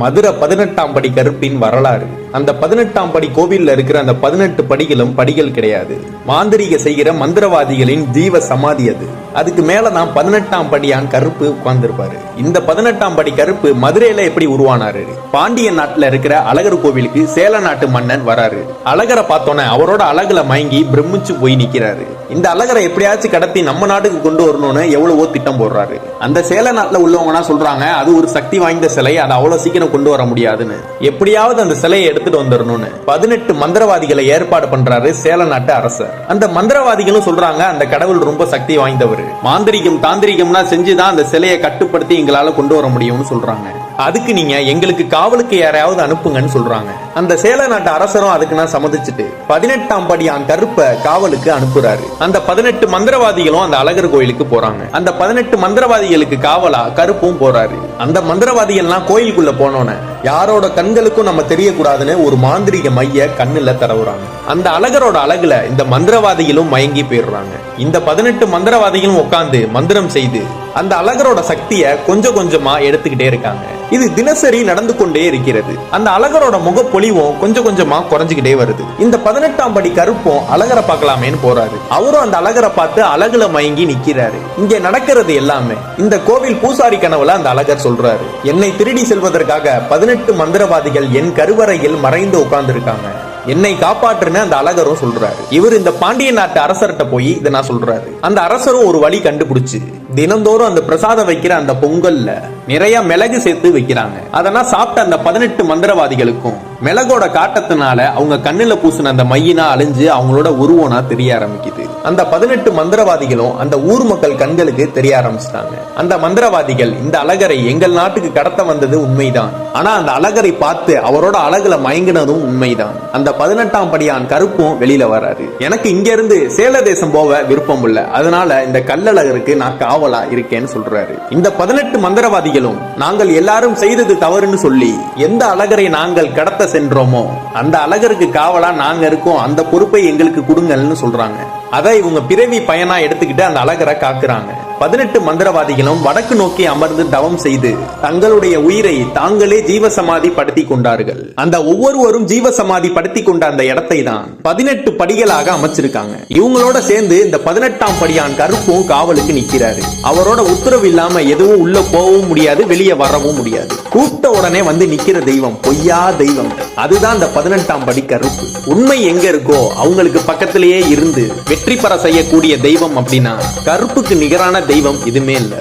மதுரை 18ஆம் படி கருப்பின் வரலாறு. அந்த 18ஆம் படி கோவில்ல இருக்கிற அந்த 18 படிகளும் படிகள் கிடையாது. மாந்திரிக செய்கிற மந்திரவாதிகளின் ஜீவ சமாதி அது. அதுக்கு மேலதான் 18ஆம் படியான் கருப்பு உட்கார்ந்துருப்பாரு. இந்த 18ஆம் படி கருப்பு மதுரையில எப்படி உருவானாரு? பாண்டிய நாட்டுல இருக்கிற அழகர் கோவிலுக்கு சேல நாட்டு மன்னன் வராரு. அழகரை பார்த்தோன்னே அவரோட அழகுல மயங்கி பிரமிச்சு போய் நிக்கிறாரு. இந்த அழகரை எப்படியாச்சும் கடத்தி நம்ம நாட்டுக்கு கொண்டு வரணும்னு எவ்வளவோ திட்டம் போடுறாரு. அந்த சேல நாட்டுல உள்ளவங்கன்னா சொல்றாங்க அது ஒரு சக்தி வாய்ந்த சிலை, அதை அவ்வளவு சீக்கிரம் கொண்டு வர முடியாதுன்னு. எப்படியாவது அந்த சிலையை எடுத்துட்டு வந்துடணும்னு 18 மந்திரவாதிகளை ஏற்பாடு பண்றாரு சேல நாட்டு அரசர். அந்த மந்திரவாதிகளும் சொல்றாங்க அந்த கடவுள் ரொம்ப சக்தி வாய்ந்தவர், மாந்திரிகம் தாந்திரிகம்னா செஞ்சுதான் அந்த சிலையை கட்டுப்படுத்தி எங்களால கொண்டு வர முடியும்னு சொல்றாங்க. அதுக்கு நீங்க எங்களுக்கு காவலுக்கு யாரையாவது அனுப்புங்கன்னு சொல்றாங்க. அந்த சேல நாட்டு அரசரும் அதுக்கு நான் சம்மதிச்சுட்டு 18ஆம் படியான் கருப்பை காவலுக்கு அனுப்புறாரு. அந்த 18 மந்திரவாதிகளும் அந்த அழகர் கோயிலுக்கு போறாங்க. அந்த 18 மந்திரவாதிகளுக்கு காவலா கருப்பும் போறாரு. அந்த மந்திரவாதிகள்லாம் கோயிலுக்குள்ள போனோன்னு யாரோட கண்களுக்கும் நம்ம தெரியக்கூடாதுன்னு ஒரு மாந்திரிக மைய கண்ணுல தடவுறாங்க. அந்த அழகரோட அழகுல இந்த மந்திரவாதிகளும் மயங்கி போயிடுறாங்க. இந்த 18 மந்திரவாதிகளும் உட்கார்ந்து மந்திரம் செய்து அந்த அழகரோட சக்திய கொஞ்சம் கொஞ்சமா எடுத்துக்கிட்டே இருக்காங்க. இது தினசரி நடந்து கொண்டே இருக்கிறது. அந்த அழகரோட முகப்பொலிவும் கொஞ்சம் கொஞ்சமா குறைஞ்சுக்கிட்டே வருது. இந்த 18ஆம் படி கருப்பும் அழகரை பார்க்கலாமேன்னு போறாரு. அவரும் அந்த அழகரை பார்த்து அழகுல மயங்கி நிக்கிறாரு. இங்க நடக்கிறது எல்லாமே இந்த கோவில் பூசாரி கனவுல அந்த அழகர் சொல்றாரு, என்னை திருடி செல்வதற்காக 18 மந்திரவாதிகள் என் கருவறையில் மறைந்து உட்கார்ந்து இருக்காங்க, என்னை காப்பாற்றுன்னு அந்த அழகரும் சொல்றாரு. இவர் இந்த பாண்டிய நாட்டு அரசர்கிட்ட போய் இதை நான் சொல்றாரு. அந்த அரசரும் ஒரு வழி கண்டுபிடிச்சு தினந்தோறும் அந்த பிரசாதம் வைக்கிற அந்த பொங்கல்ல நிறைய மிளகு சேர்த்து வைக்கிறாங்க. அதெல்லாம் சாப்பிட்ட அந்த 18 மந்திரவாதிகளுக்கும் மிளகோட காட்டத்தினால அவங்க கண்ணுல பூசின அந்த மையினா அழிஞ்சு அவங்களோட உருவனா தெரிய ஆரம்பிக்குது. அந்த 18 மந்திரவாதிகளும் அந்த ஊர் மக்கள் கண்களுக்கு தெரிய ஆரம்பிச்சிட்டாங்க. அந்த மந்திரவாதிகள் இந்த அழகரை எங்கள் நாட்டுக்கு கடத்த வந்தது உண்மைதான், ஆனா அந்த அழகரை பார்த்து அவரோட அழகுல மயங்கினதும் உண்மைதான். அந்த 18ஆம் படியான் கருப்பும் வெளியில வராரு. எனக்கு இங்க இருந்து சேல தேசம் போக விருப்பம் இல்ல, அதனால இந்த கல்லழகருக்கு நான் காவலா இருக்கேன்னு சொல்றாரு. இந்த 18 மந்திரவாதிகளும் நாங்கள் எல்லாரும் செய்தது தவறுன்னு சொல்லி எந்த அழகரை நாங்கள் கடத்த சென்றோமோ அந்த அழகருக்கு காவலா நாங்க இருக்கோம், அந்த பொறுப்பை எங்களுக்கு கொடுங்கன்னு சொல்றாங்க. அதை இவங்க பிறவி பயனா எடுத்துக்கிட்டு அந்த அழகரை காக்குறாங்க. 18 மந்திரவாதிகளும் வடக்கு நோக்கி அமர்ந்து தவம் செய்து தங்களுடைய உயிரை தாங்களே ஜீவசமாதி படுத்தி கொண்டார்கள். அந்த ஒவ்வொருவரும் ஜீவசமாதி படுத்தி கொண்ட அந்த இடத்தை தான் 18 படிகளாக அமைச்சிருக்காங்க. இவங்களோட சேர்ந்து இந்த 18ஆம் படியான் கருப்பும் காவலுக்கு நிக்கிறாரு. அவரோட உத்தரவு இல்லாம எதுவும் உள்ள போகவும் முடியாது, வெளியே வரவும் முடியாது. கூப்பிட்ட உடனே வந்து நிக்கிற தெய்வம் பொய்யா தெய்வம், அதுதான் இந்த 18ஆம் படி கருப்பு. உண்மை எங்க இருக்கோ அவங்களுக்கு பக்கத்திலேயே இருந்து வெற்றி பெற செய்யக்கூடிய தெய்வம் அப்படின்னா கருப்புக்கு நிகரான தெய்வம் இதுமே இல்ல.